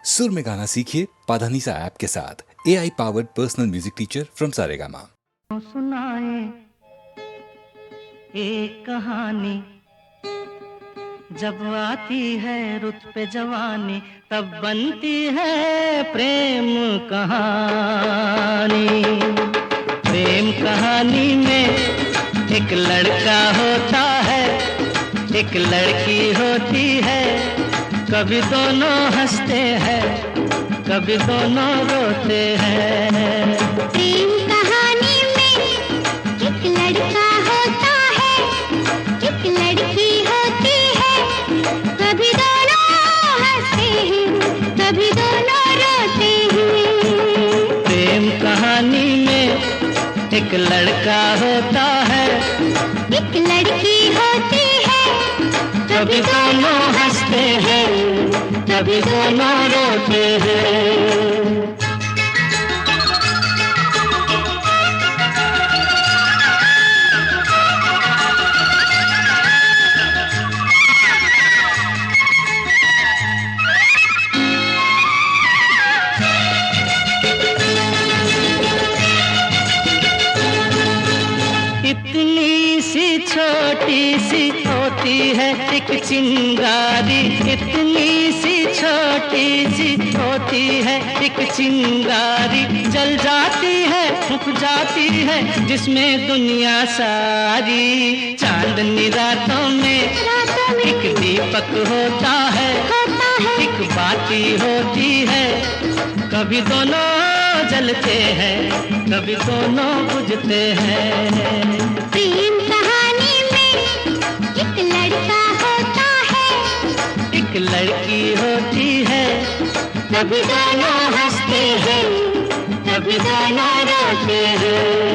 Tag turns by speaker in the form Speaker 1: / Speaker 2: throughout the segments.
Speaker 1: सुर में गाना सीखिए पाधानीसा ऐप के साथ। AI powered personal music teacher from Saregama.
Speaker 2: सुनाए एक कहानी, जब आती है रुत पे जवानी तब बनती है प्रेम कहानी। प्रेम कहानी में एक लड़का होता है, एक लड़की होती है। कभी दोनों हंसते हैं, कभी दोनों रोते हैं।
Speaker 3: प्रेम कहानी में एक लड़का होता है, एक लड़की होती है। कभी दोनों हंसते हैं, कभी दोनों रोते हैं।
Speaker 2: प्रेम कहानी में एक लड़का होता है,
Speaker 3: एक लड़की होती है।
Speaker 2: कभी दोनों हंसते हैं, कभी दोनों रोते हैं। इतनी सी छोटी सी होती है एक चिंगारी, इतनी सी छोटी सी होती है एक चिंगारी। जल जाती है, फूक जाती है, जिसमें दुनिया सारी। चांदनी रातों में एक दीपक होता है, एक बाती होती है। कभी दोनों जलते हैं, कभी दोनों बुझते हैं।
Speaker 3: प्रेम कहानी में एक लड़का होता है,
Speaker 2: एक लड़की होती है। कभी दोनों हंसते हैं, कभी दोनों रोते हैं।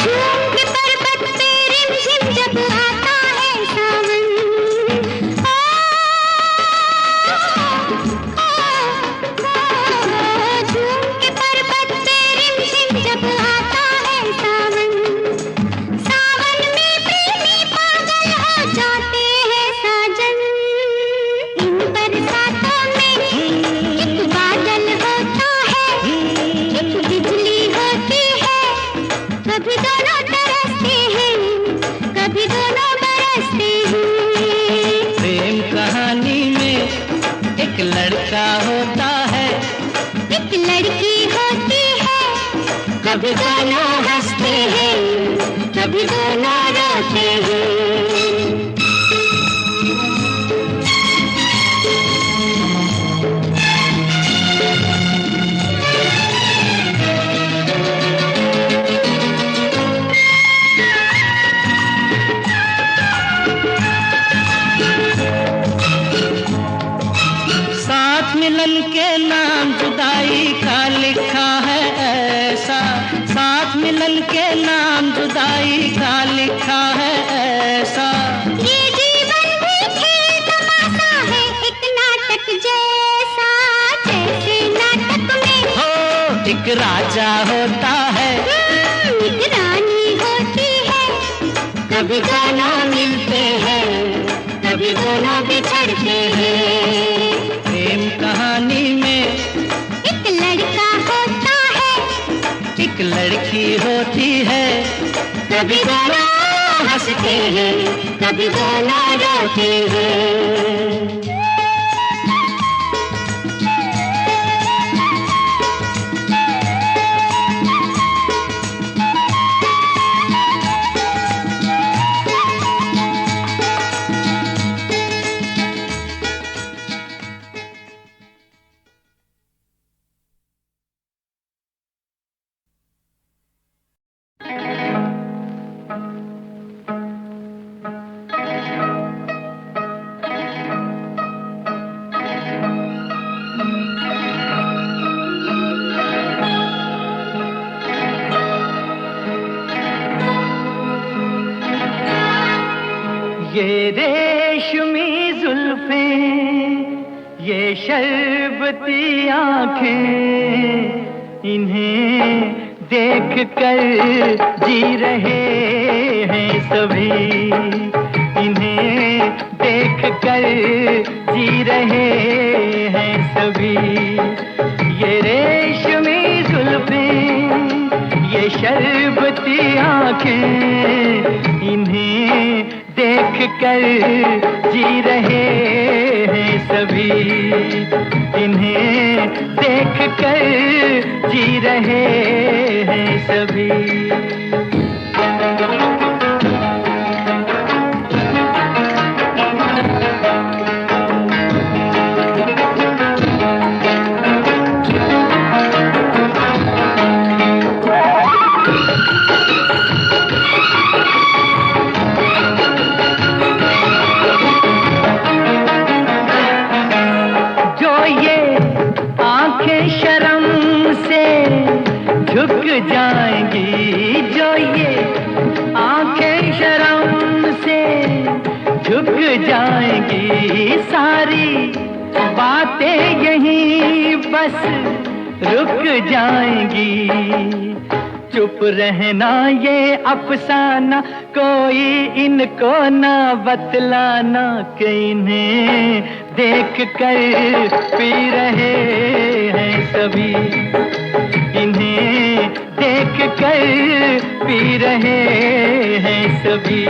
Speaker 3: झूम के पर्वत पे रिमझिम जब आता है सावन। झूम के पर्वत पे रिमझिम जब आता है सावन। सावन में प्रेमी पागल हो जाते हैं साजन। इन बरसातों में एक बादल होता है, एक बिजली होती है। कभी दोनों तरसते हैं, कभी दोनों बरसते हैं।
Speaker 2: प्रेम कहानी में एक लड़का होता है,
Speaker 3: एक लड़की होती है।
Speaker 2: कभी दोनों हंसते हैं, कभी दोनों रोते हैं। साथ मिलन के नाम जुदाई का लिखा है ऐसा। साथ मिलन के नाम जुदाई का लिखा है ऐसा।
Speaker 3: ये जीवन भी खेल तमाशा है, एक नाटक जैसा। जैसे नाटक में
Speaker 2: हो एक राजा होता है,
Speaker 3: एक रानी होती है।
Speaker 2: कभी दोनों मिलते हैं, कभी दोनों बिछड़ते हैं। प्रेम कहानी में
Speaker 3: एक लड़का होता है,
Speaker 2: एक लड़की होती है। कभी दोनों हंसते हैं, कभी दोनों रोते हैं। रेशमी जुल्फें, ये शरबती आंखें, इन्हें देख कर जी रहे हैं सभी, इन्हें देख कर जी रहे हैं सभी। ये रेशमी जुल्फें, ये शरबती आंखें, इन्हें देख कर जी रहे हैं सभी, इन्हें देख कर जी रहे हैं सभी। झुक जाएंगी, जो ये आंखें शर्म से झुक जाएंगी, सारी बातें यहीं बस रुक जाएंगी। चुप रहना ये अफसाना, कोई इनको ना बतलाना, कि इन्हें देख कर पी रहे हैं सभी, इन्हें देख कर पी रहे हैं सभी।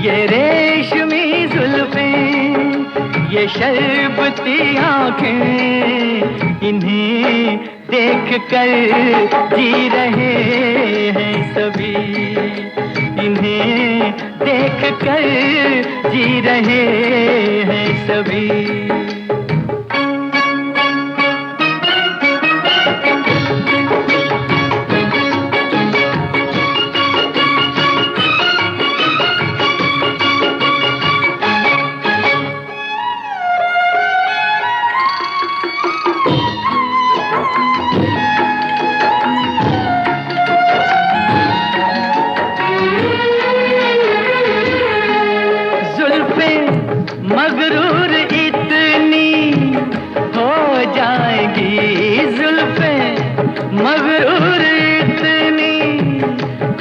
Speaker 2: ये रेशमी जुल्फें, ये शरबती आंखें, इन्हें देख कर जी रहे हैं सभी, इन्हें देख कर जी रहे हैं सभी। मगरूर इतनी हो जाएगी, जुल्फें मगरूर इतनी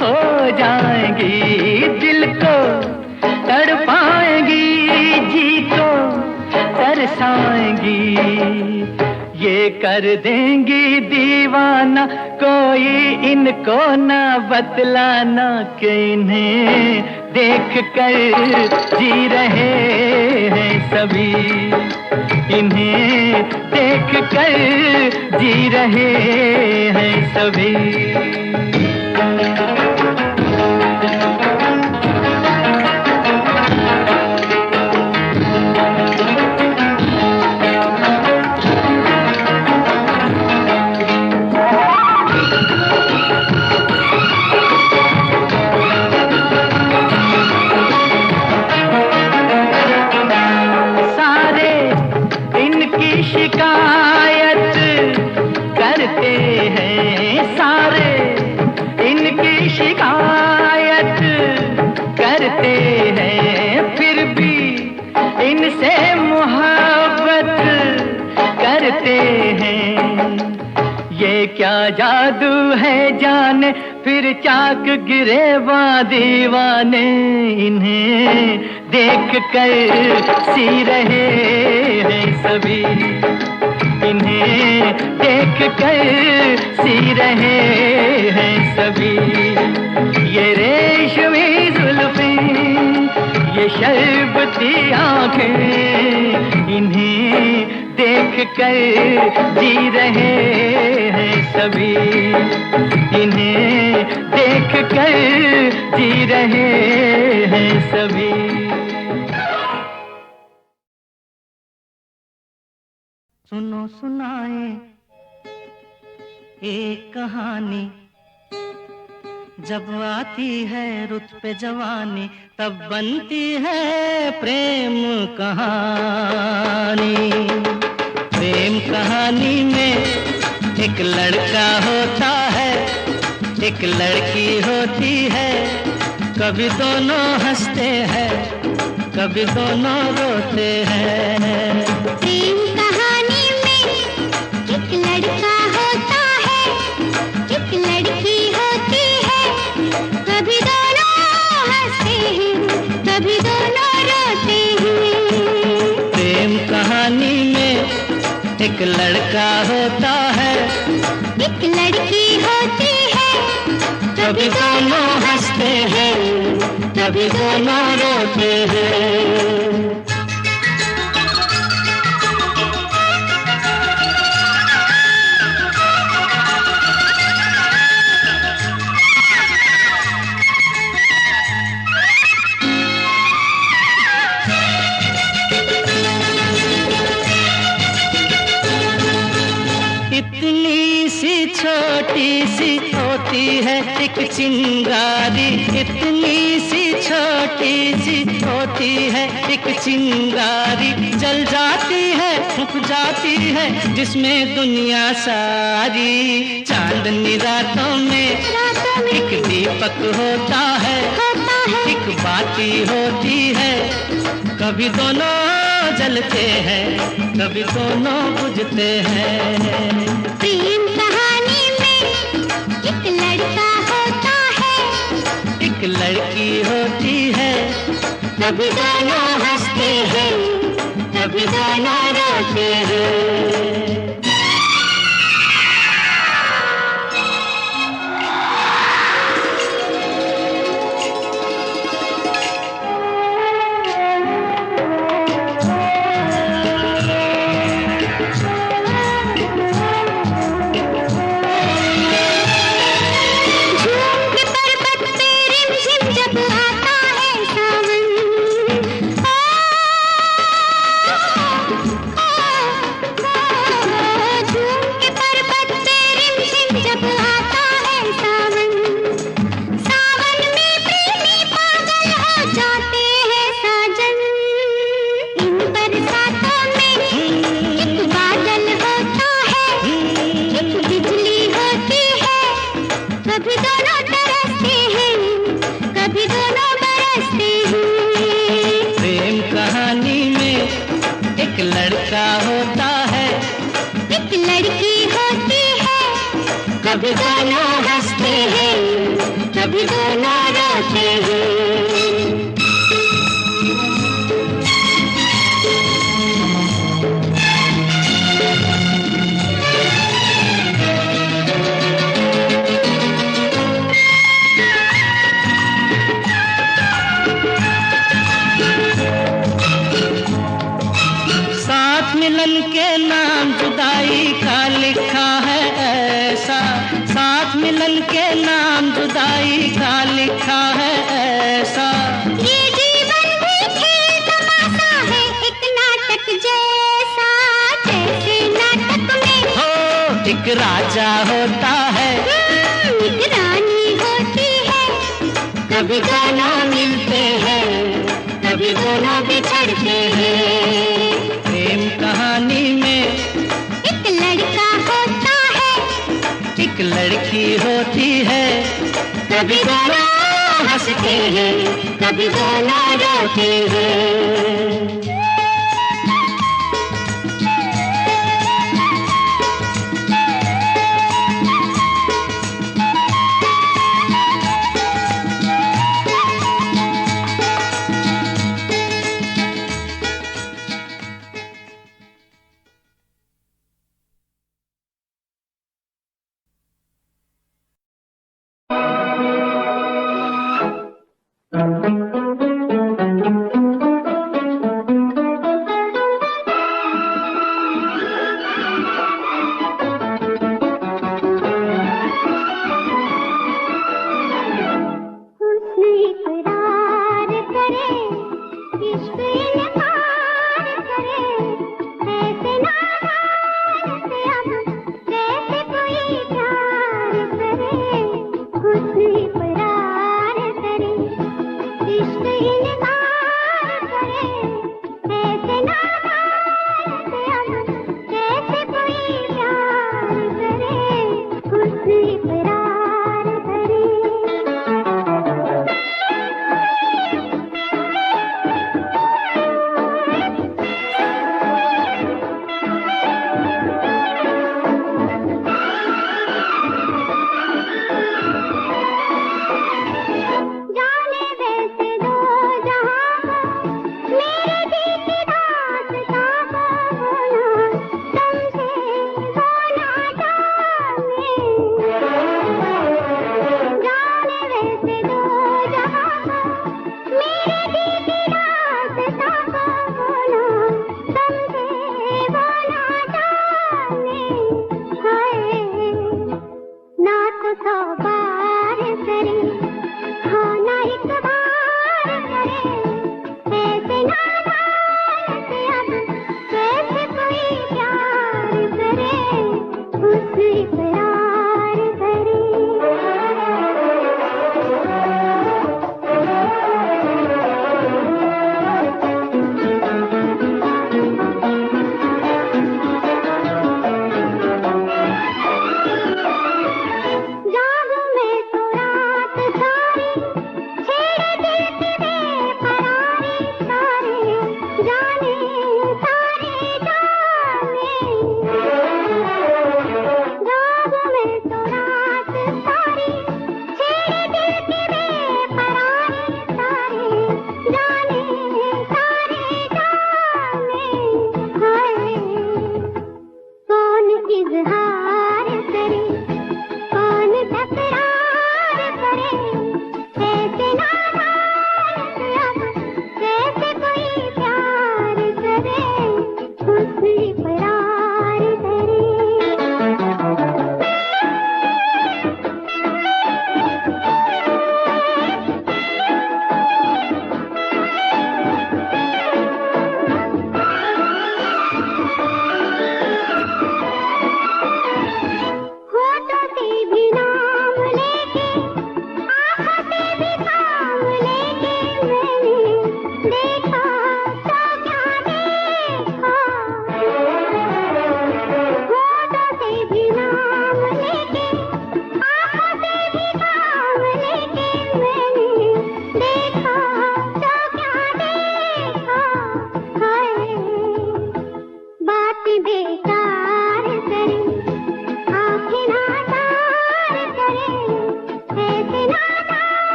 Speaker 2: हो जाएंगी, दिल को तड़पाएंगी, जी को तरसाएंगी, ये कर देंगी दीवाना, कोई इनको ना बतलाना, कि इन्हें देख कर जी रहे हैं सभी, इन्हें देख कर जी रहे हैं सभी। शिकायत करते हैं सारे, इनकी शिकायत करते हैं, फिर भी इनसे मोहब्बत करते हैं। ये क्या जादू है जाने, फिर चाक गिरे दीवाने, इन्हें देख कर सी रहे हैं सभी, इन्हें देख कर सी रहे हैं सभी। ये रेशमी जुल्फें, ये शरबती आंखें, इन्हें देख कर जी रहे हैं सभी, इन्हें देख कर जी रहे हैं सभी। सुनो सुनाए एक कहानी, जब आती है रुत पे जवानी, तब बनती है प्रेम कहानी। प्रेम कहानी में एक लड़का होता है, एक लड़की होती है, कभी दोनों हंसते हैं, कभी दोनों रोते हैं।
Speaker 3: प्रेम कहानी में एक लड़का होता है, एक लड़की होती है, कभी दोनों हंसते हैं, कभी दोनों रोते हैं।
Speaker 2: प्रेम कहानी में एक लड़का होता है,
Speaker 3: एक लड़की होती है,
Speaker 2: कभी दोनों हंसते हैं, कभी दोनों रोते हैं। इतनी सी छोटी सी होती है एक चिंगारी, इतनी सी छोटी सी होती है एक चिंगारी, जल जाती है फूक जाती है जिसमें दुनिया सारी। चांदनी रातों में एक दीपक होता है, एक बाती होती है, कभी दोनों जलते हैं, कभी दोनों बुझते हैं।
Speaker 3: प्रेम कहानी में एक लड़का होता है,
Speaker 2: एक लड़की होती है, कभी दोनों हंसते हैं, कभी दोनों रोते हैं।
Speaker 3: कभी दोनों तरसते हैं, कभी दोनों बरसते हैं।
Speaker 2: प्रेम कहानी में एक लड़का होता है,
Speaker 3: एक लड़की होती है,
Speaker 2: कभी दोनों हंसते हैं, कभी दोनों रोते हैं। मिलन के नाम जुदाई का लिखा है ऐसा, साथ मिलन के नाम जुदाई का लिखा है ऐसा।
Speaker 3: ये जीवन भी खेल तमाशा है एक नाटक जैसा, जैसे नाटक में
Speaker 2: हो एक राजा होता है,
Speaker 3: एक रानी होती है,
Speaker 2: कभी दोनों मिलते हैं, कभी दोनों बिछड़ते हैं। प्रेम कहानी में
Speaker 3: एक लड़का होता है,
Speaker 2: एक लड़की होती है, कभी दोनों हंसते हैं, कभी दोनों रोते हैं।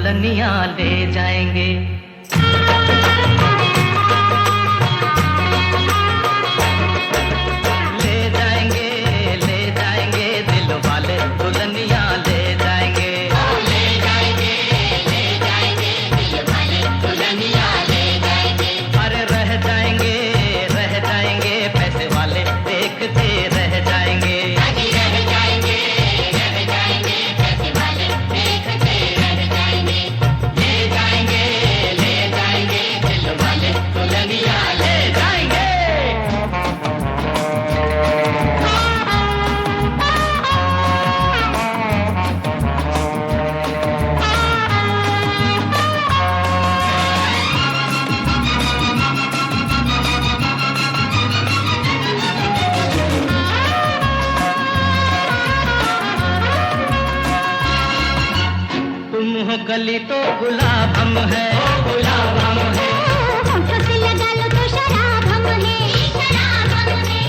Speaker 2: दुल्हनिया ले जाएंगे। गली तो गुलाब हम है, गुलाब हम है। होठों से लगा लो तो शराब हम है, शराब हम है।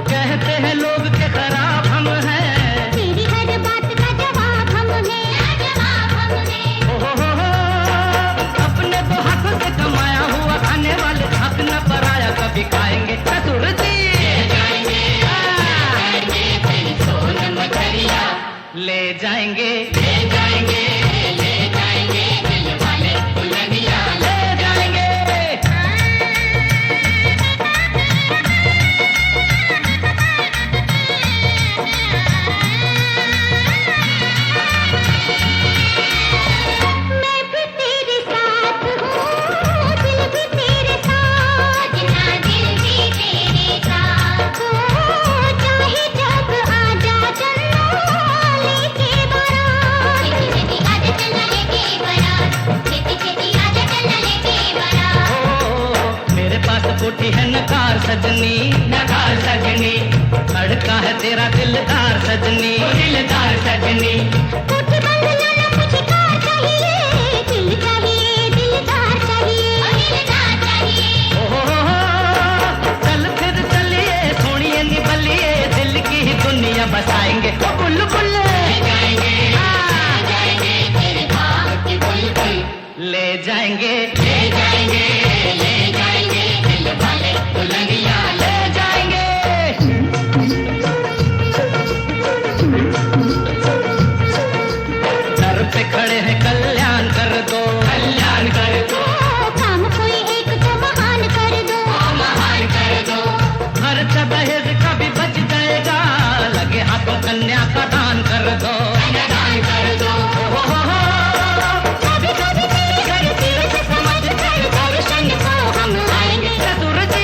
Speaker 2: कहते हैं लोग के खराब हम है, तेरी हर बात का जवाब हम है, जवाब हम है। हो अपने तो हक से कमाया हुआ खाने वाले हक न पराया कभी खाएंगे। ससुर जी सोन मछरिया ले जाएंगे, ले जाएंगे। कोठी है नकार सजनी, नकार सजनी। अड़का है तेरा दिलदार सजनी, दिलदार सजनी। कोठी बंगला ना मुझे कार चाहिए, दिल चाहिए, दिलदार चाहिए, दिलदार चाहिए। चल फिर चलिए सोनिए निबलिए, दिल की ही दुनिया बसाएंगे। ओ बुलबुल ले जाएंगे, तेरे भाव की बुलबुल ले जाएंगे, ले जाएंगे, ले जाएंगे। दुल्हनिया ले जाएंगे। दर पे खड़े हैं कल्याण कर दो, कल्याण कर दो। काम कोई एक तो महान कर दो, महान कर दो। खर्चा दहेज का भी बच जाएगा, लगे हाथों कन्या का दान कर दो, दान कर दो। कभी कभी तेरे घर तेरे से समझ कर दर्शन को हम आएंगे। ससुर जी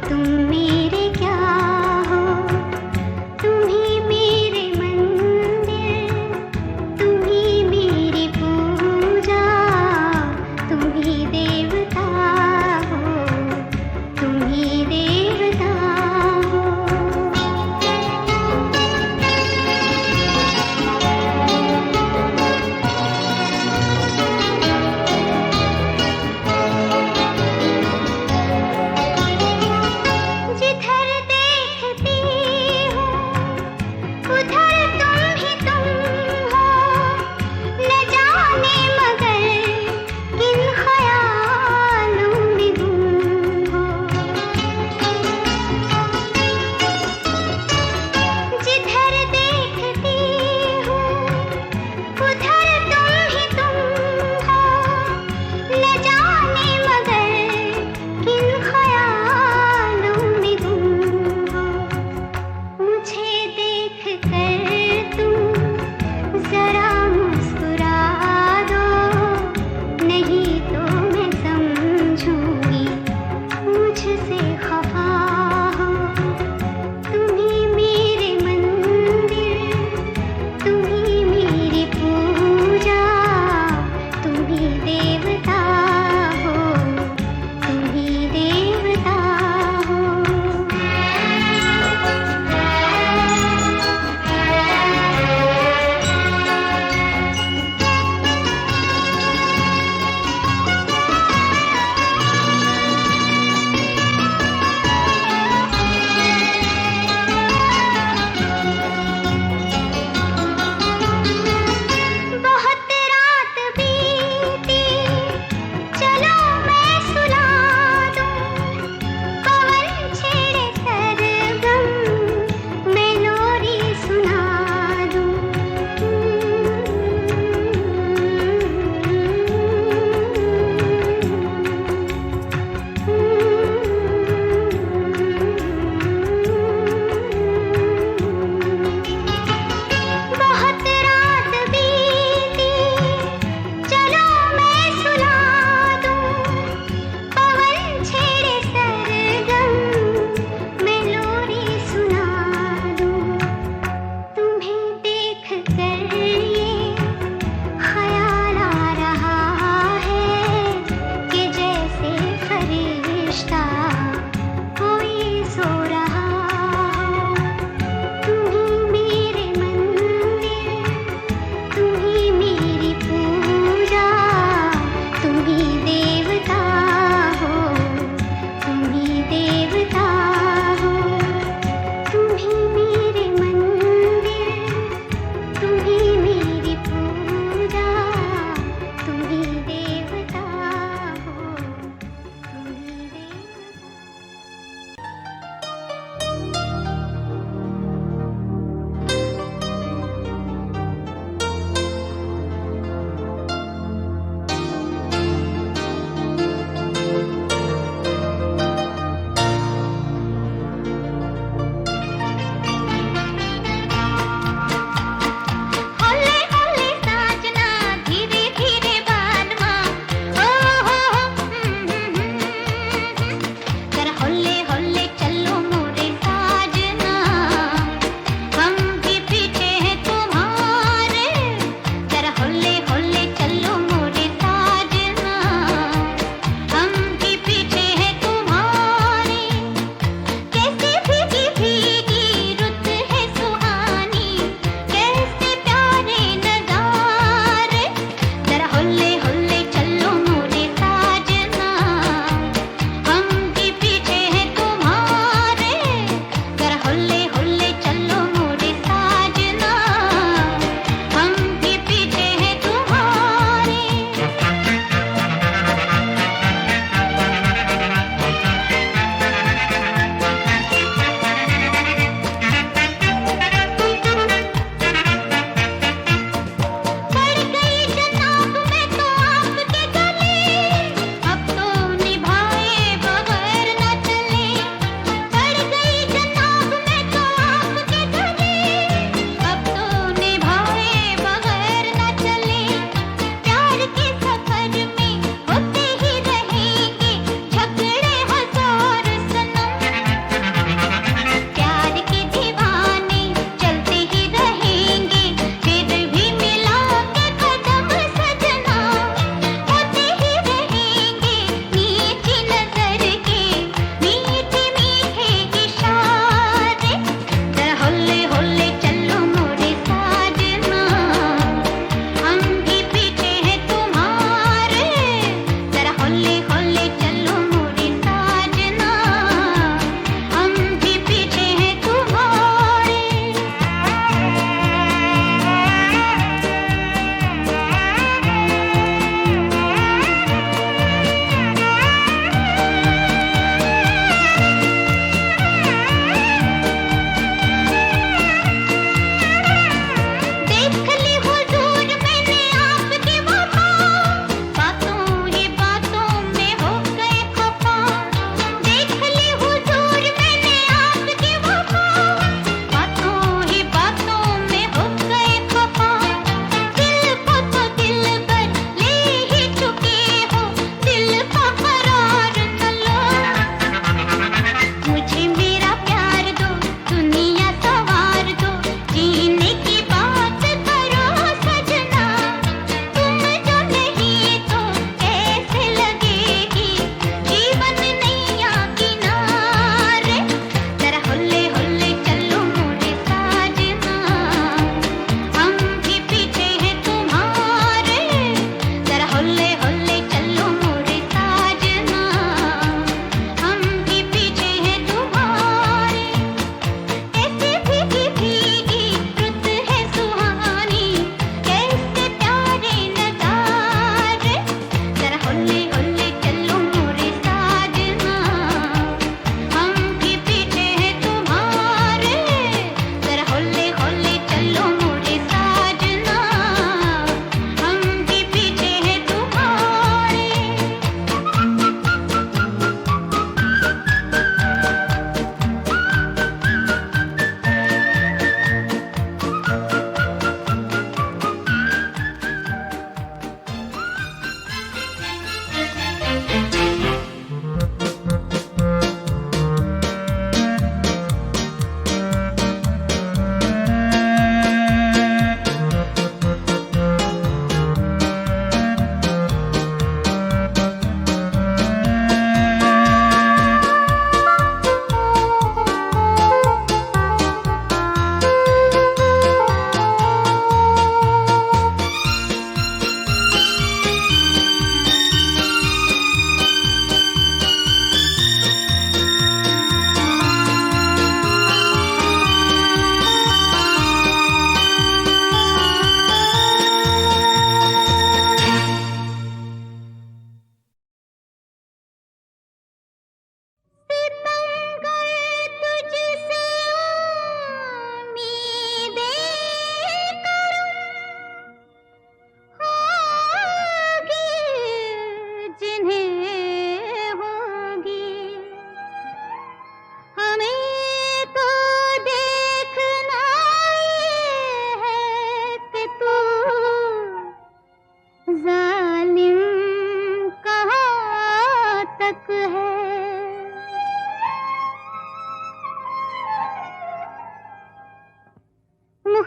Speaker 3: तुम मेरे क्या हो।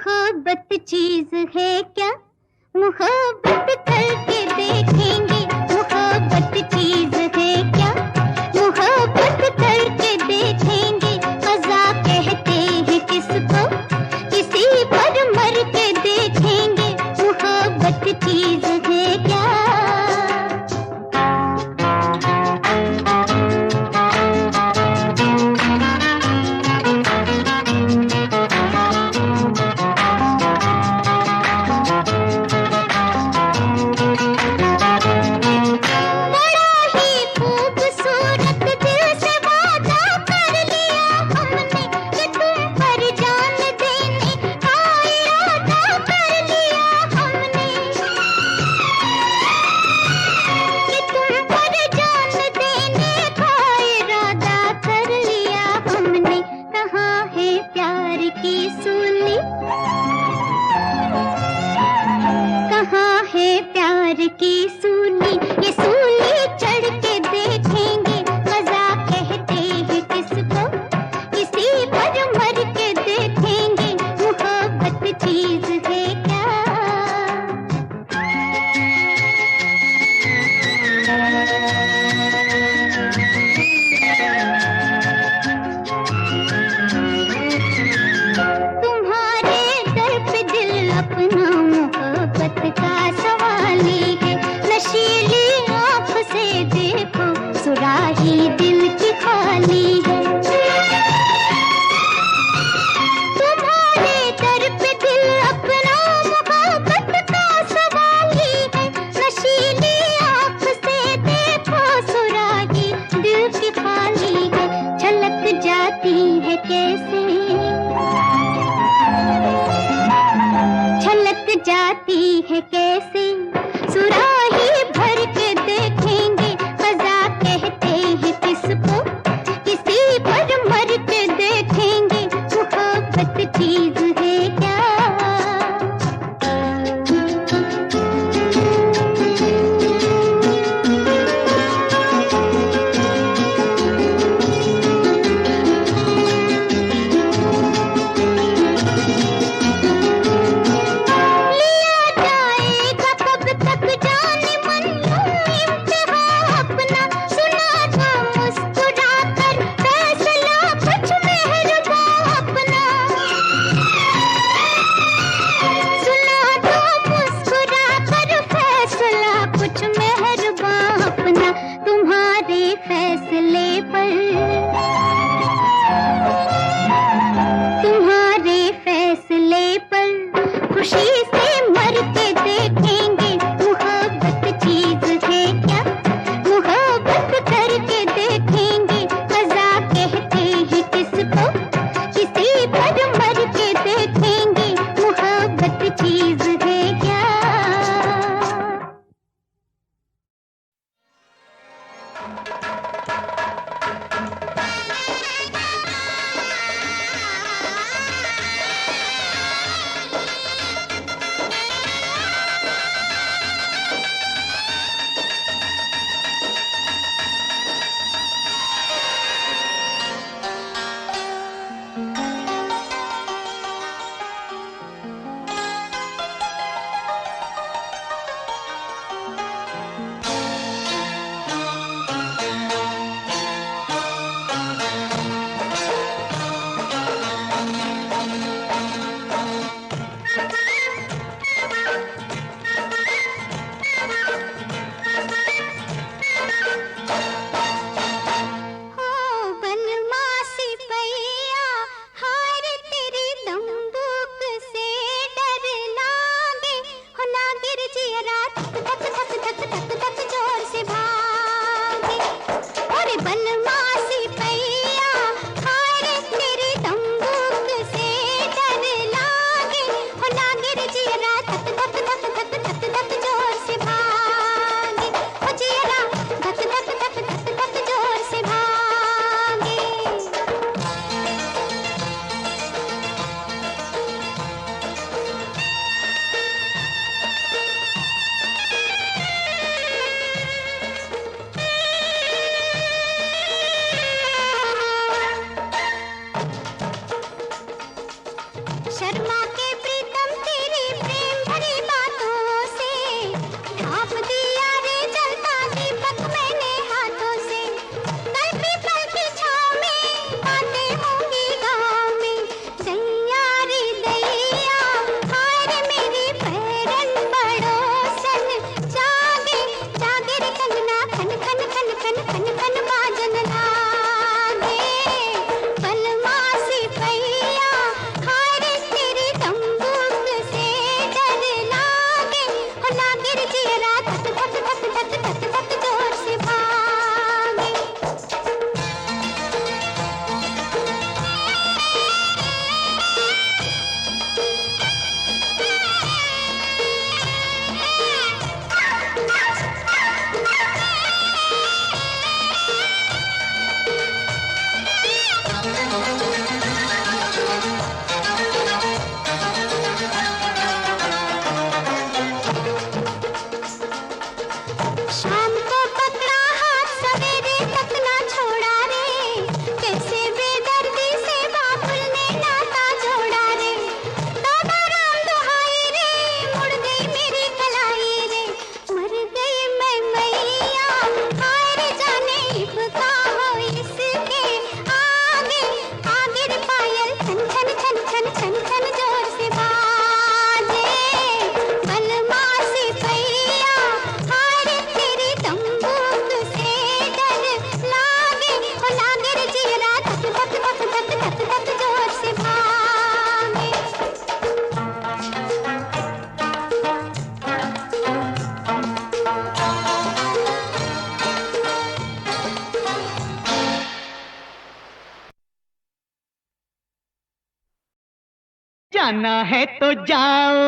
Speaker 3: मोहब्बत चीज है क्या, मोहब्बत करके देखेंगे। मोहब्बत चीज है क्या, मोहब्बत करके देखेंगे। मजा कहते हैं किसको, किसी पर मर के देखेंगे। मोहब्बत चीज है क्या। की सूली, ये सूली चढ़ के देखेंगे। मजा कहते हैं किसको, किसी पर मर के देखेंगे। मोहब्बत चीज है क्या। तुम्हारे दर पे दिल अपना मोहब्बत का सवाली है। नशीली आँख से देखो, सुराही दिल की खाली है। तुम्हारे दर पे दिल अपना मोहब्बत का सवाली है। नशीली आँख से देखो, सुराही दिल की खाली है। छलक जाती है कैसे, छलक जाती है कैसे। सुराही भर के देखेंगे। मजा कहते हैं किसको, किसी पर मर के देखेंगे। मोहब्बत चीज है क्या। तुम्हारे फैसले पर खुशी से मर के देखेंगे। मोहब्बत चीज है क्या, मोहब्बत करके देखेंगे। मजा कहते हैं किसको, किसी पर मर के देखेंगे। मोहब्बत चीज है क्या। शर्मा के
Speaker 2: जाना है तो जाओ,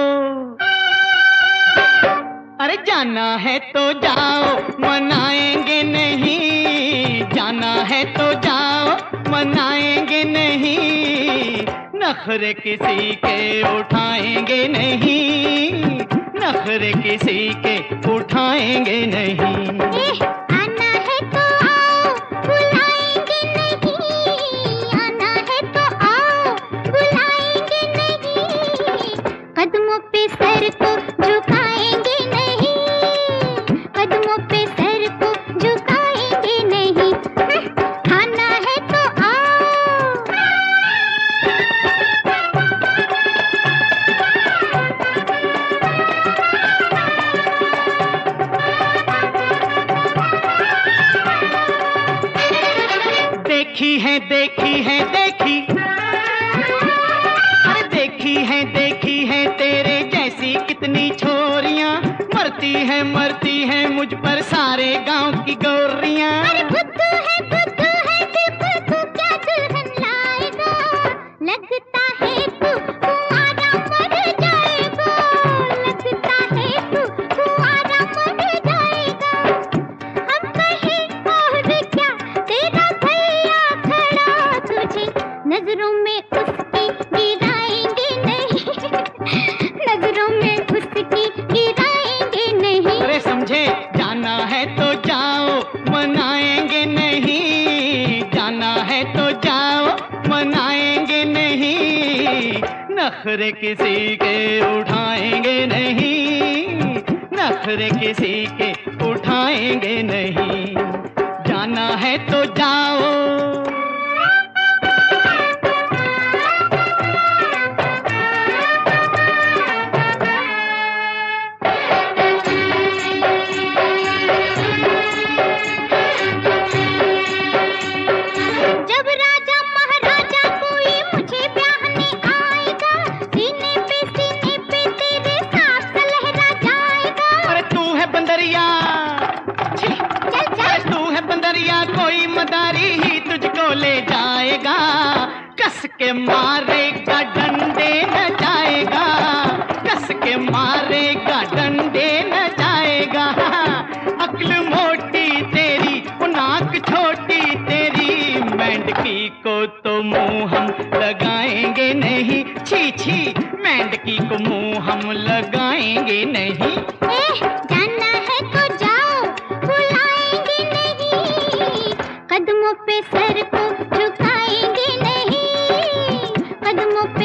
Speaker 2: अरे जाना है तो जाओ, मनाएंगे नहीं। जाना है तो जाओ, मनाएंगे नहीं। नखरे किसी के उठाएंगे नहीं, नखरे किसी के उठाएंगे नहीं।
Speaker 3: आना है तो आओ, बुलाएंगे नहीं। आना है तो आओ, बुलाएंगे नहीं। कदमों पे सर को झुकाएंगे नहीं, कदमों पे सर को झुकाएंगे नहीं। आना है तो आओ।
Speaker 2: देखी है देखी है देखी, अरे देखी है तेरे जैसी कितनी छोरियां। मरती है मुझ पर सारे गांव की गौरियां।
Speaker 3: अरे बुद्धू है दिल पर तू क्या दुल्हन लाएगा। लगता है तू कुंवारा मर जाएगा, लगता है तू कुंवारा मर जाएगा। हम कहें और क्या, तेरा भैया खड़ा तुझे नजरों में उसकी गिराएंगे नहीं, नजरों में उसकी गिराएंगे नहीं।
Speaker 2: अरे समझे, जाना है तो जाओ, मनाएंगे नहीं। जाना है तो जाओ, मनाएंगे नहीं। नखरे किसी के उठाएंगे नहीं, नखरे किसी के उठाएंगे नहीं। जाना है तो जाओ।
Speaker 3: जब राजा महाराजा कोई मुझे ब्याहने आएगा, सीने पे तेरे सांप सा लहरा जाएगा।
Speaker 2: अरे तू है बंदरिया,
Speaker 3: चल
Speaker 2: तू है बंदरिया, कोई मदारी ही तुझको ले जाएगा। कस के मारेगा डंडे न जाएगा, कस के मारेगा डंडे न जाएगा। अक्ल मोटी तेरी, नाक छोटी तेरी। मेंढकी को तो मुंह हम लगाएंगे नहीं, छी छी, मेंढकी को मुंह हम लगाएंगे नहीं।
Speaker 3: जाना है तो जाओ, बुलाएंगे नहीं। कदमों पे सर को झुकाएंगे नहीं, कदमों पे